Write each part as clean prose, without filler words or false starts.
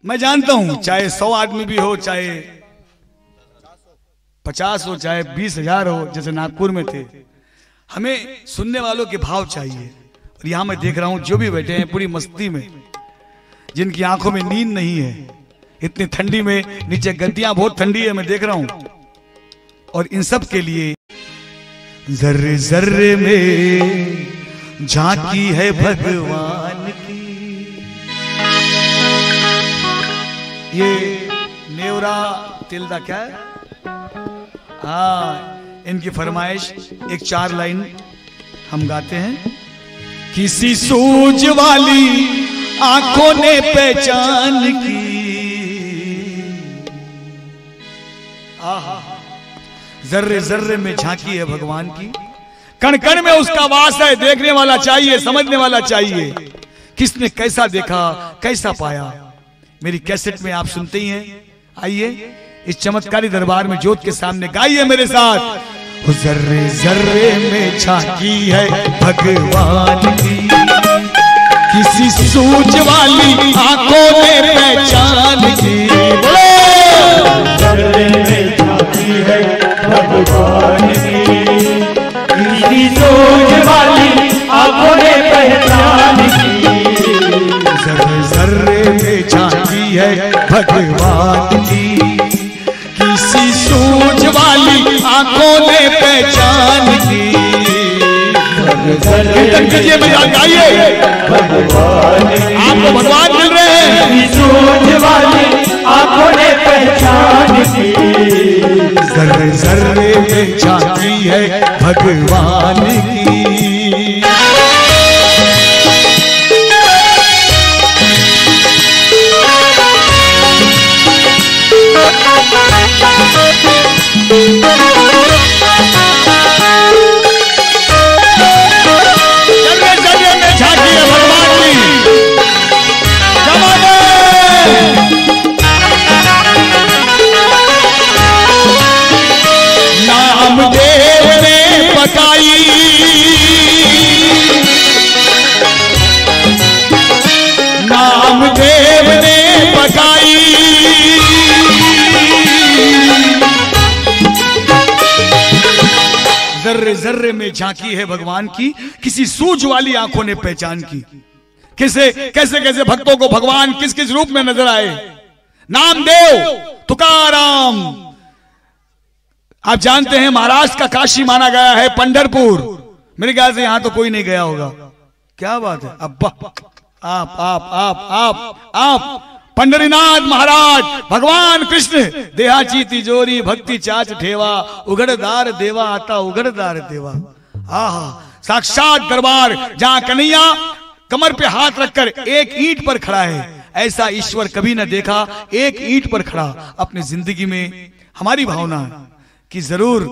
मैं जानता हूं चाहे 100 आदमी भी हो, चाहे 50 हो, चाहे 20,000 हो, जैसे नागपुर में थे, हमें सुनने वालों के भाव चाहिए। और यहां मैं देख रहा हूं जो भी बैठे हैं पूरी मस्ती में, जिनकी आंखों में नींद नहीं है, इतनी ठंडी में, नीचे गद्दियां बहुत ठंडी है, मैं देख रहा हूं। और इन सब के लिए जर्रे जर्रे में झांकी है भगवान की। ये नेवरा तिलदा क्या है? हाँ, इनकी फरमाइश एक 4 लाइन हम गाते हैं। किसी सूझ वाली आंखों ने पहचान की, आहा, जर्रे जर्रे में झांकी है भगवान की, कण कण में उसका वास है, देखने वाला चाहिए, समझने वाला चाहिए, किसने कैसा देखा, कैसा पाया। मेरी कैसेट में आप सुनते ही हैं। आइए इस चमत्कारी दरबार में ज्योत के सामने गाइए मेरे साथ। जर्रे जर्रे में झांकी है भगवान की, किसी सूझ वाली आंखों ने पहचान की। जर्रे में झांकी है भगवान की, किसी सूझ वाली आंखों ने पहचान की। जर्रे जर्रे में झांकी है भगवान की, किसी सूझ वाली आंखों ने पहचान की। कीजिए मेरा गाइए, आपको भगवान मिल रहे हैं। सूझ वाली आंखों ने पहचान की, जर्रे जर्रे में झांकी है भगवान की। जर्रे जर्रे में झांकी है भगवान की। नामदेव ने पकाई, नामदेव ने पकाई, जर्रे जर्रे में झांकी है भगवान की, किसी सूझ वाली आंखों ने पहचान की। कैसे कैसे कैसे भक्तों को भगवान किस किस रूप में नजर आए। नामदेव, तुकाराम, आप जानते हैं महाराष्ट्र का काशी माना गया है पंढरपुर। मेरे ख्याल से यहां तो कोई नहीं गया होगा। क्या बात है, अब्बा आप पंढरीनाथ महाराज, भगवान कृष्ण, देहाची तिजोरी भक्ति चाच ठेवा, उघड़दार देवा आता उघड़दार देवा। आहा, साक्षात दरबार जहां कन्हैया कमर पे हाथ रखकर एक ईंट पर खड़ा है, ऐसा ईश्वर कभी न देखा, एक ईंट पर खड़ा। अपनी जिंदगी में हमारी भावना है कि जरूर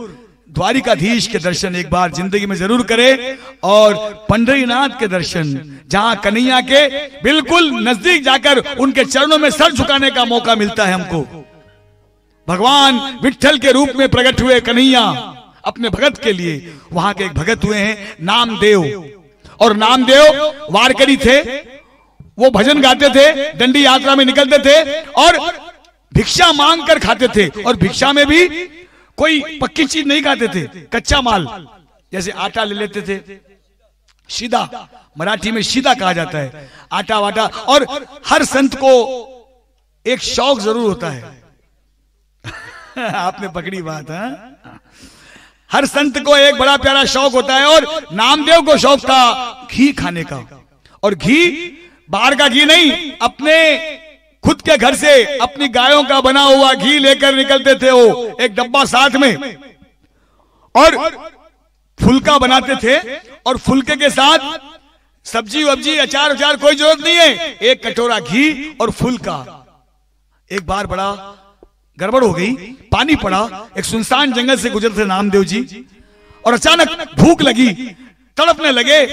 द्वारिकाधीश के दर्शन एक बार जिंदगी में जरूर करें, और पंढरीनाथ के दर्शन, जहां कन्हैया के बिल्कुल नजदीक जाकर उनके चरणों में सर झुकाने का मौका मिलता है हमको। भगवान विट्ठल के रूप में प्रकट हुए कन्हैया अपने भगत के लिए। वहां के एक भगत हुए हैं नामदेव, और नामदेव वारकरी थे। वो भजन गाते थे, दंडी यात्रा में निकलते थे और भिक्षा मांग कर खाते थे। और भिक्षा में भी कोई पक्की चीज नहीं खाते थे, कच्चा माल, जैसे आटा ले लेते थे, शीदा, मराठी में शीदा कहा जाता है, आटा वाटा। और हर संत को एक शौक जरूर होता है आपने पकड़ी बात है। हर संत को एक बड़ा प्यारा शौक होता है, और नामदेव को शौक था घी खाने का। और घी बाहर का घी नहीं, अपने खुद के घर से अपनी गायों का बना हुआ घी लेकर निकलते थे। वो एक डब्बा साथ में, और फुलका बनाते थे, और फुलके के साथ सब्जी वब्जी अचार उचार कोई जरूरत नहीं है, एक कटोरा घी और फुलका। एक बार बड़ा गड़बड़ हो गई, पानी पड़ा, एक सुनसान जंगल से गुजरते नामदेव जी, और अचानक भूख लगी, तड़पने लगे।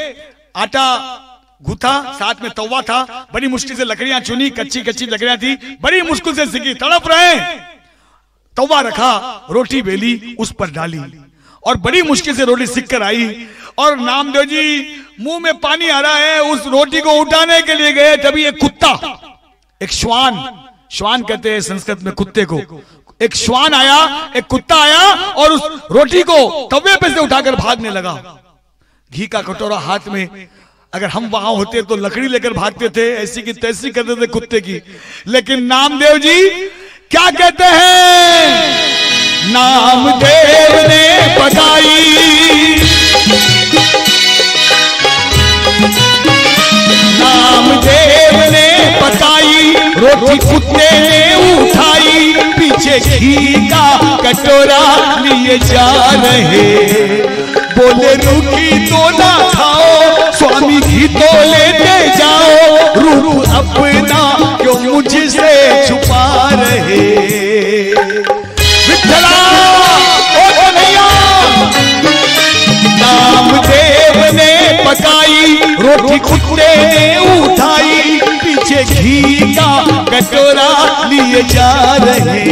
आटा गूथा, साथ में तवा था, बड़ी मुश्किल से लकड़ियां चुनी, कच्ची कच्ची लकड़ियां थी, बड़ी मुश्किल से सीखी, तड़प रहे। तवा रखा, रोटी बेली, उस पर डाली, और बड़ी मुश्किल से रोटी सीख कर आई। और नामदेव जी मुंह में पानी आ रहा है, उस रोटी को उठाने के लिए गए, तभी एक कुत्ता एक श्वान, श्वान कहते हैं संस्कृत में कुत्ते को, एक श्वान आया, एक कुत्ता आया और उस रोटी को तवे पे से उठाकर भागने लगा, घी का कटोरा हाथ में। अगर हम वहां होते तो लकड़ी लेकर भागते थे, ऐसी की तैसी करते थे कुत्ते की। लेकिन नामदेव जी क्या कहते हैं, नामदेव ने पकाई, नामदेव ने पकाई रोटी, कुत्ते ने उठाई, पीछे घी का कटोरा लिए जा रहे, बोले रुकी तो ना खाओ स्वामी, घी तो लेते जाओ, रूप अपना क्यों मुझसे छुपा रहे। विठला ओ कन्हैया, नामदेव ने पकाई रोटी, कुत्ते ने उठाई, पीछे घी का कटोरा लिए जा रहे,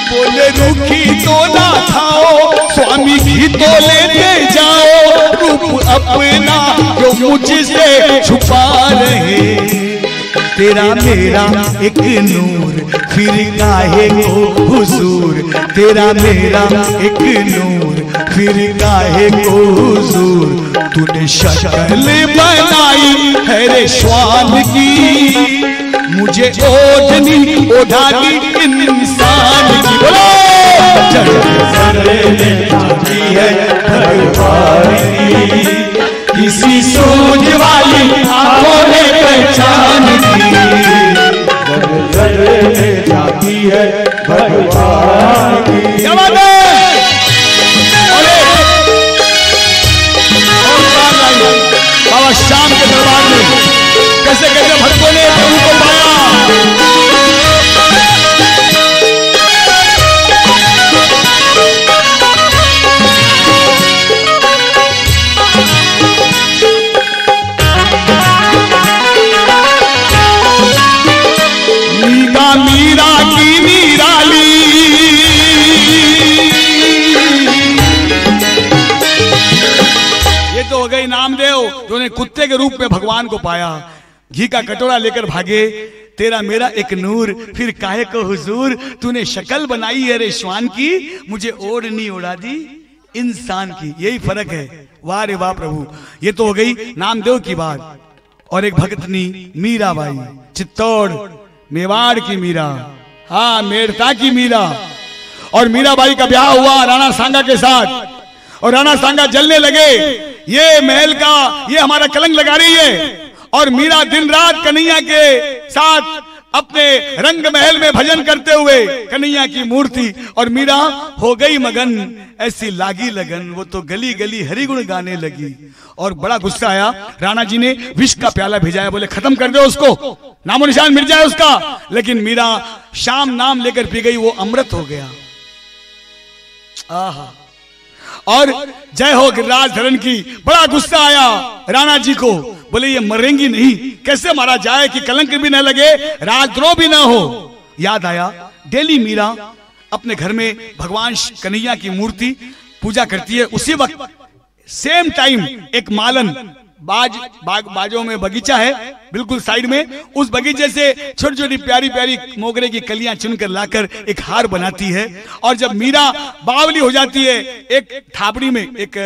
बोले रुकी तो ना खाओ स्वामी, घी तो लेते जाओ, रूप अपना जो मुझसे छुपा रहे। तेरा मेरा एक नूर फिर काहे को हुजूर, तेरा मेरा एक नूर फिर काहे को हुजूर, तूने शक्ल बनाई है रे श्वान की, मुझे ओढ़नी ओढ़ानी इंसान की। बोलो जाती है भगवान की, किसी सूझ वाली आंखों ने पहचान की, जाती है भगवान की। क्या बात है, बाबा श्याम के दरबार में कैसे कैसे भक्तों ने प्रभु को पाया। मीरा की निराली, ये तो हो गई नामदेव जो ने कुत्ते के रूप में भगवान को पाया, घी का कटोरा लेकर भागे, तेरा मेरा एक नूर फिर काहे को हुजूर, तूने शक्ल बनाई है रे श्वान की, मुझे ओढ़नी उड़ा दी इंसान की। यही फर्क है। वाह रे वाह प्रभु। ये तो हो गई नामदेव की बात। और एक भक्तनी मीराबाई, चित्तौड़ मेवाड़ की मीरा, हाँ मेड़ता की मीरा। और मीराबाई का ब्याह हुआ राणा सांगा के साथ, और राणा सांगा जलने लगे, ये महल का ये हमारा कलंक लगा रही है। और मीरा दिन रात कन्हैया के साथ अपने रंग महल में भजन करते हुए कन्हैया की मूर्ति, और मीरा हो गई मगन, ऐसी लागी लगन, वो तो गली गली हरि गुण गाने लगी। और बड़ा गुस्सा आया, राणा जी ने विष का प्याला भेजाया, बोले खत्म कर दो उसको, नामो निशान मिट जाए उसका। लेकिन मीरा शाम नाम लेकर पी गई, वो अमृत हो गया। आहा। और जय हो गिरिराज धरण की। बड़ा गुस्सा आया राणा जी को, बोले ये मरेंगी नहीं, कैसे मारा जाए कि कलंक भी न लगे, राजद्रोह भी ना हो। याद आया, डेली मीरा अपने घर में भगवान कन्हैया की मूर्ति पूजा करती है। उसी वक्त सेम टाइम एक मालन बाजों में बगीचा है बिल्कुल साइड में, उस बगीचे से छोटी छोटी प्यारी प्यारी मोगरे की कलियां चुनकर लाकर एक हार बनाती है। और जब मीरा बावली हो जाती है, एक थापड़ी में एक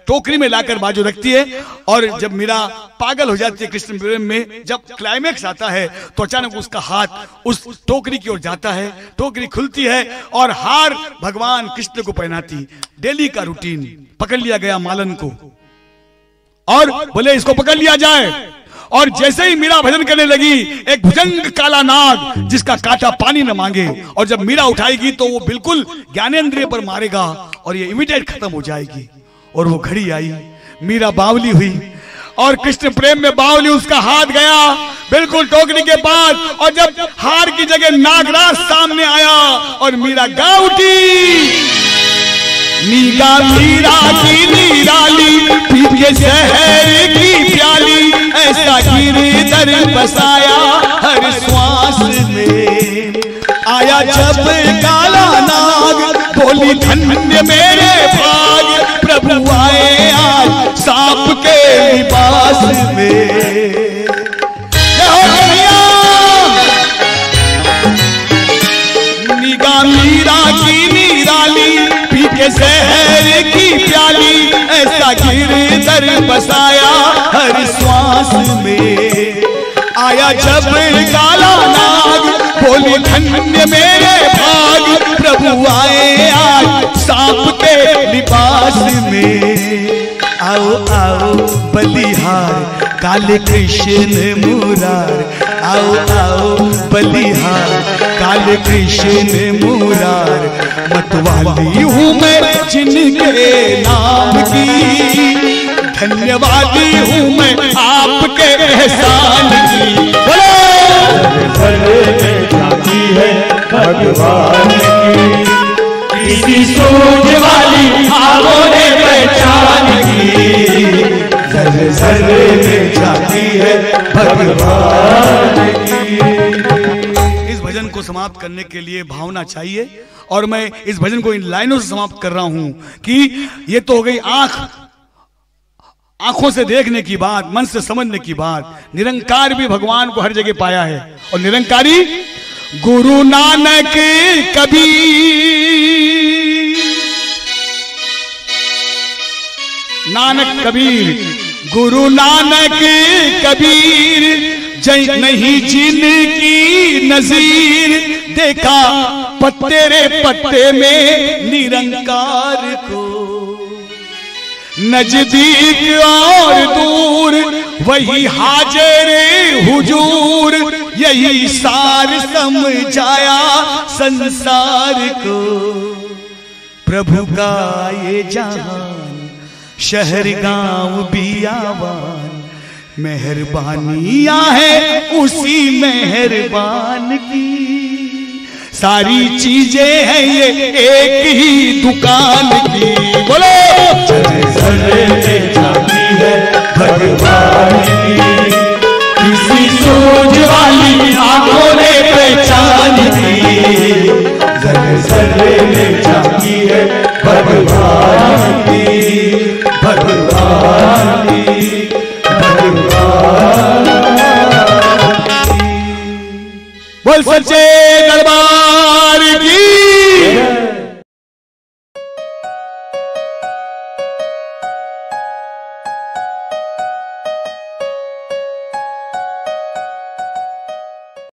टोकरी में लाकर बाजू रखती है। और जब मीरा पागल हो जाती है कृष्ण प्रेम में, जब क्लाइमेक्स आता है तो अचानक उसका हाथ उस टोकरी की ओर जाता है, टोकरी खुलती है और हार भगवान कृष्ण को पहनाती। डेली का रूटीन। पकड़ लिया गया मालन को और बोले इसको पकड़ लिया जाए। और जैसे ही मीरा भजन करने लगी, एक भुजंग काला नाग जिसका कांटा पानी न मांगे, और जब मीरा उठाएगी तो वो बिल्कुल ज्ञानेंद्रिय पर मारेगा और ये इमीडिएट खत्म हो जाएगी। और वो घड़ी आई, मीरा बावली हुई और कृष्ण प्रेम में बावली, उसका हाथ गया बिल्कुल टोकरी के पास, और जब हार की जगह नागराज सामने आया और मीरा गा उठी, मीरा मीरा की निराली, पी के शहर की प्याली, ऐसा गिरधर बसाया हर श्वास में। आया जब काला नाग, बोली धन्य मेरे भाग, प्रभु आए आज सांप के लिबास में। भीतर बसाया हर श्वास में। आया जब काला नाग, बोली धन्य मेरे भाग, प्रभु आए आज सांप के लिबास में। आओ आओ बलिहार काले कृष्ण मुरार, आओ आओ बलिहार काले कृष्ण मुरार। मतवाली हूँ मैं जिनके नाम की, धन्यवादी हूँ मैं आपके एहसान की। बोलो जाती है भगवान की, किसी सूझ वाली आंखों ने पहचान की, जल जल में जाती है भगवान की। इस भजन को समाप्त करने के लिए भावना चाहिए, और मैं इस भजन को इन लाइनों से समाप्त कर रहा हूं कि ये तो हो गई आंखों से देखने की बात, मन से समझने की बात। निरंकार भी भगवान को हर जगह पाया है, और निरंकारी गुरु नानक कबीर, गुरु नानक कबीर, जय नहीं जिनकी नजीर, देखा पत्ते रे पत्ते में निरंकार को। नजदीक और दूर वही हाजिर हुजूर, यही सार समझाया संसार को। प्रभु का ये जहान, शहर गांव बियावान, मेहरबानियां है उसी मेहरबान की। सारी चीजें हैं ये एक ही दुकान की। बोलो जल जल में जाती है भगवान